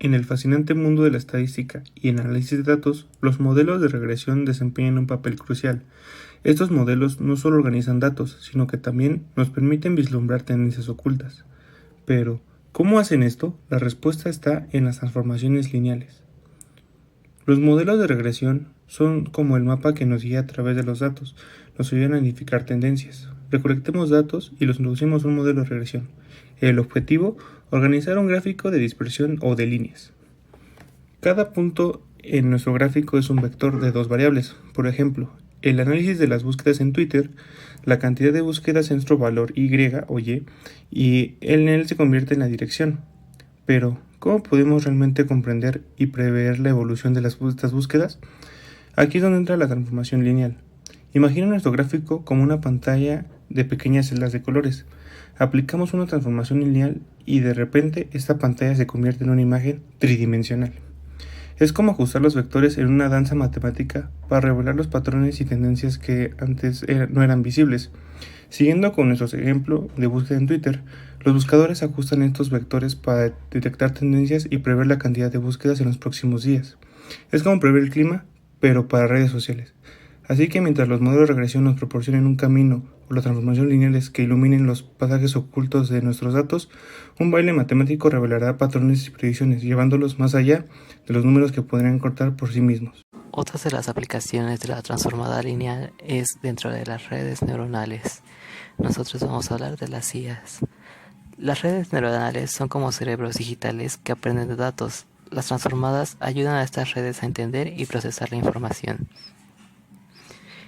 En el fascinante mundo de la estadística y el análisis de datos, los modelos de regresión desempeñan un papel crucial. Estos modelos no solo organizan datos, sino que también nos permiten vislumbrar tendencias ocultas. Pero, ¿cómo hacen esto? La respuesta está en las transformaciones lineales. Los modelos de regresión son como el mapa que nos guía a través de los datos, nos ayudan a identificar tendencias. Recolectemos datos y los introducimos a un modelo de regresión. El objetivo, organizar un gráfico de dispersión o de líneas. Cada punto en nuestro gráfico es un vector de dos variables. Por ejemplo, el análisis de las búsquedas en Twitter, la cantidad de búsquedas en nuestro valor Y o Y en él se convierte en la dirección. Pero, ¿cómo podemos realmente comprender y prever la evolución de estas búsquedas? Aquí es donde entra la transformación lineal. Imagina nuestro gráfico como una pantalla de pequeñas celdas de colores. Aplicamos una transformación lineal y de repente esta pantalla se convierte en una imagen tridimensional. Es como ajustar los vectores en una danza matemática para revelar los patrones y tendencias que antes no eran visibles. Siguiendo con nuestro ejemplo de búsqueda en Twitter, los buscadores ajustan estos vectores para detectar tendencias y prever la cantidad de búsquedas en los próximos días. Es como prever el clima, pero para redes sociales. Así que mientras los modelos de regresión nos proporcionen un camino o las transformaciones lineales que iluminen los pasajes ocultos de nuestros datos, un baile matemático revelará patrones y predicciones, llevándolos más allá de los números que podrían cortar por sí mismos. Otras de las aplicaciones de la transformada lineal es dentro de las redes neuronales. Nosotros vamos a hablar de las IAs. Las redes neuronales son como cerebros digitales que aprenden de datos. Las transformadas ayudan a estas redes a entender y procesar la información.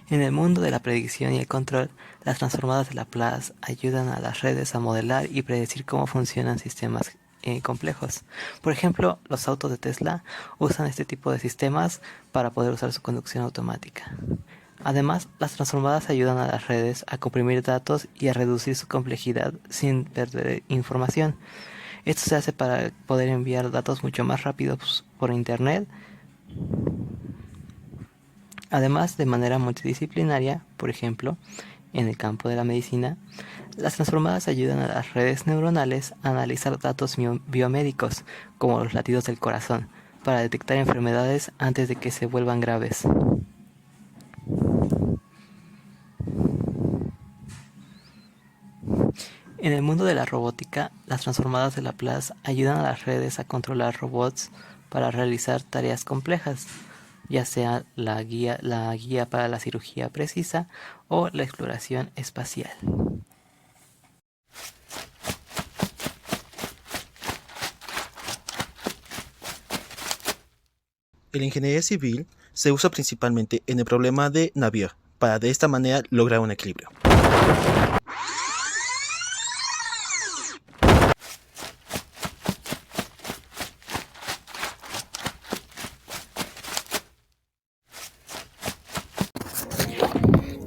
En el mundo de la predicción y el control, las transformadas de Laplace ayudan a las redes a modelar y predecir cómo funcionan sistemas complejos. Por ejemplo, los autos de Tesla usan este tipo de sistemas para poder usar su conducción automática. Además, las transformadas ayudan a las redes a comprimir datos y a reducir su complejidad sin perder información. Esto se hace para poder enviar datos mucho más rápidos por internet. Además, de manera multidisciplinaria, por ejemplo, en el campo de la medicina, las transformadas ayudan a las redes neuronales a analizar datos biomédicos, como los latidos del corazón, para detectar enfermedades antes de que se vuelvan graves. En el mundo de la robótica, las transformadas de Laplace ayudan a las redes a controlar robots para realizar tareas complejas, ya sea la guía para la cirugía precisa o la exploración espacial. En la ingeniería civil se usa principalmente en el problema de Navier, para de esta manera lograr un equilibrio.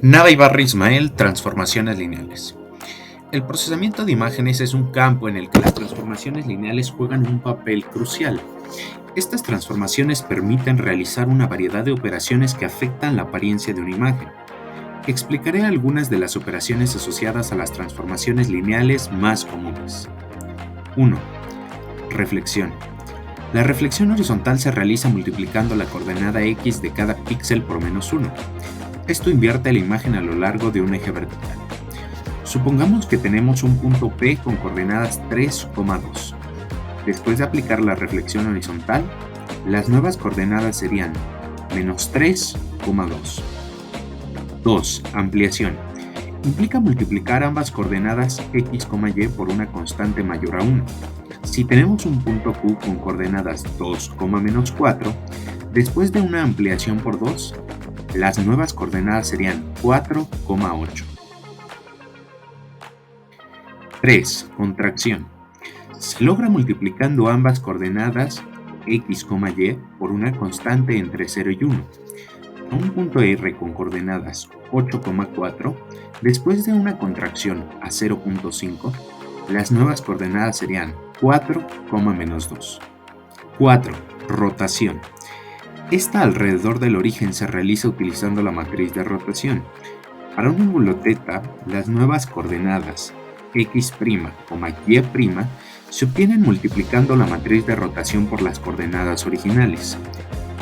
Nava Ibarra Ismael, transformaciones lineales. El procesamiento de imágenes es un campo en el que las transformaciones lineales juegan un papel crucial. Estas transformaciones permiten realizar una variedad de operaciones que afectan la apariencia de una imagen. Explicaré algunas de las operaciones asociadas a las transformaciones lineales más comunes. 1. Reflexión. La reflexión horizontal se realiza multiplicando la coordenada x de cada píxel por -1. Esto invierte la imagen a lo largo de un eje vertical. Supongamos que tenemos un punto P con coordenadas 3,2. Después de aplicar la reflexión horizontal, las nuevas coordenadas serían -3,2. 2. Ampliación. Implica multiplicar ambas coordenadas x, y por una constante mayor a 1. Si tenemos un punto Q con coordenadas 2, -4, después de una ampliación por 2, las nuevas coordenadas serían 4,8. 3. Contracción. Se logra multiplicando ambas coordenadas x, y por una constante entre 0 y 1. A un punto R con coordenadas 8,4, después de una contracción a 0,5, las nuevas coordenadas serían 4, -2. 4. Rotación. Esta alrededor del origen se realiza utilizando la matriz de rotación. Para un ángulo θ, las nuevas coordenadas x', y' Se obtienen multiplicando la matriz de rotación por las coordenadas originales.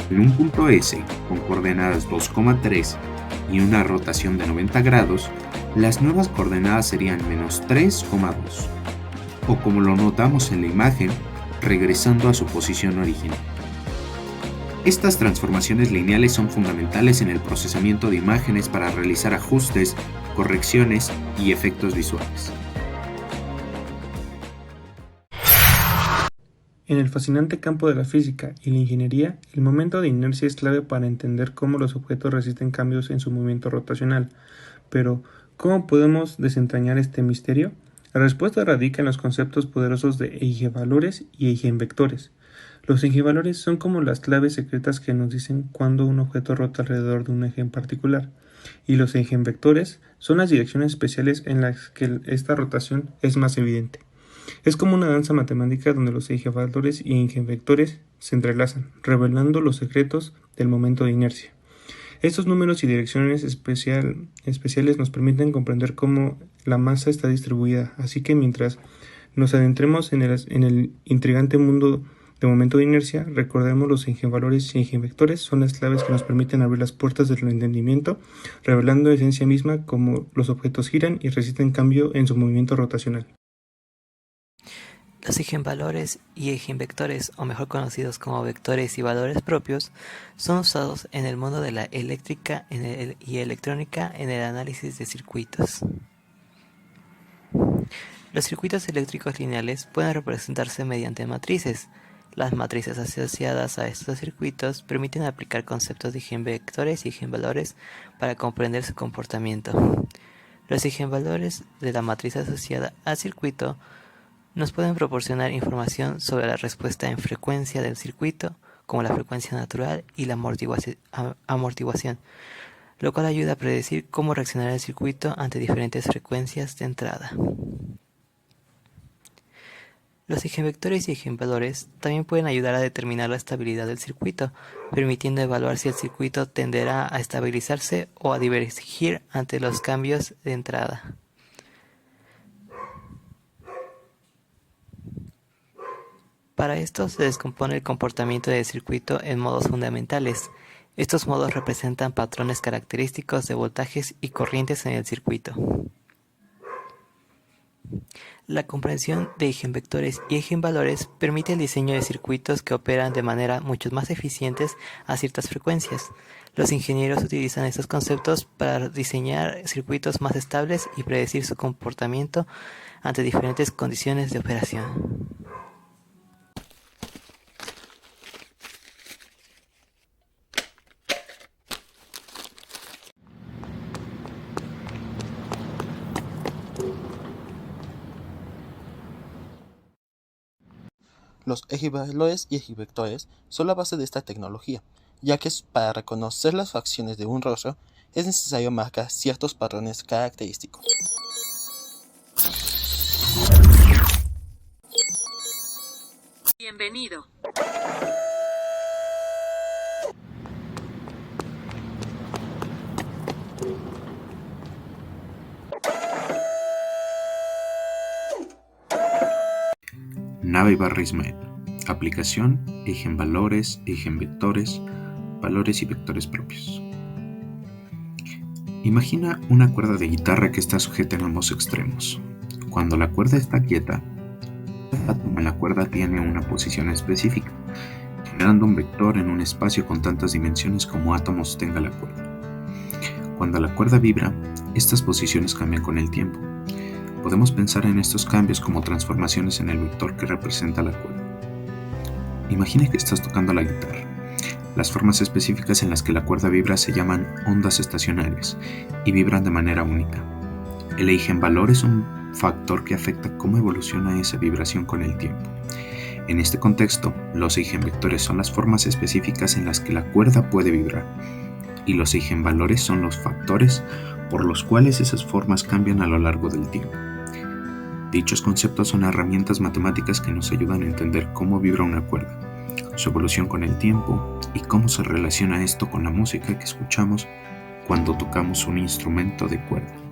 En un punto S, con coordenadas 2,3 y una rotación de 90 grados, las nuevas coordenadas serían -3,2, o como lo notamos en la imagen, regresando a su posición original. Estas transformaciones lineales son fundamentales en el procesamiento de imágenes para realizar ajustes, correcciones y efectos visuales. En el fascinante campo de la física y la ingeniería, el momento de inercia es clave para entender cómo los objetos resisten cambios en su movimiento rotacional. Pero, ¿cómo podemos desentrañar este misterio? La respuesta radica en los conceptos poderosos de eigenvalores y eigenvectores. Los eigenvalores son como las claves secretas que nos dicen cuándo un objeto rota alrededor de un eje en particular, y los eigenvectores son las direcciones especiales en las que esta rotación es más evidente. Es como una danza matemática donde los eigenvalores y eigenvectores se entrelazan, revelando los secretos del momento de inercia. Estos números y direcciones especiales nos permiten comprender cómo la masa está distribuida, así que mientras nos adentremos en el intrigante mundo de momento de inercia, recordemos los eigenvalores y eigenvectores son las claves que nos permiten abrir las puertas del entendimiento, revelando la esencia misma cómo los objetos giran y resisten cambio en su movimiento rotacional. Los eigenvalores y eigenvectores, o mejor conocidos como vectores y valores propios, son usados en el mundo de la eléctrica y electrónica en el análisis de circuitos. Los circuitos eléctricos lineales pueden representarse mediante matrices. Las matrices asociadas a estos circuitos permiten aplicar conceptos de eigenvectores y eigenvalores para comprender su comportamiento. Los eigenvalores de la matriz asociada al circuito nos pueden proporcionar información sobre la respuesta en frecuencia del circuito, como la frecuencia natural y la amortiguación, lo cual ayuda a predecir cómo reaccionará el circuito ante diferentes frecuencias de entrada. Los eigenvectores y eigenvalores también pueden ayudar a determinar la estabilidad del circuito, permitiendo evaluar si el circuito tenderá a estabilizarse o a divergir ante los cambios de entrada. Para esto se descompone el comportamiento del circuito en modos fundamentales. Estos modos representan patrones característicos de voltajes y corrientes en el circuito. La comprensión de eigenvectores y eigenvalores permite el diseño de circuitos que operan de manera mucho más eficientes a ciertas frecuencias. Los ingenieros utilizan estos conceptos para diseñar circuitos más estables y predecir su comportamiento ante diferentes condiciones de operación. Los eigenvalores y eigenvectores son la base de esta tecnología, ya que para reconocer las facciones de un rostro es necesario marcar ciertos patrones característicos. Bienvenido. Nave barra Ismael. Aplicación, eigenvalores, eigenvectores, valores y vectores propios. Imagina una cuerda de guitarra que está sujeta en ambos extremos. Cuando la cuerda está quieta, el átomo en la cuerda tiene una posición específica, generando un vector en un espacio con tantas dimensiones como átomos tenga la cuerda. Cuando la cuerda vibra, estas posiciones cambian con el tiempo. Podemos pensar en estos cambios como transformaciones en el vector que representa la cuerda. Imagina que estás tocando la guitarra. Las formas específicas en las que la cuerda vibra se llaman ondas estacionarias y vibran de manera única. El eigenvalor es un factor que afecta cómo evoluciona esa vibración con el tiempo. En este contexto, los eigenvectores son las formas específicas en las que la cuerda puede vibrar, y los eigenvalores son los factores por los cuales esas formas cambian a lo largo del tiempo. Dichos conceptos son herramientas matemáticas que nos ayudan a entender cómo vibra una cuerda, su evolución con el tiempo y cómo se relaciona esto con la música que escuchamos cuando tocamos un instrumento de cuerda.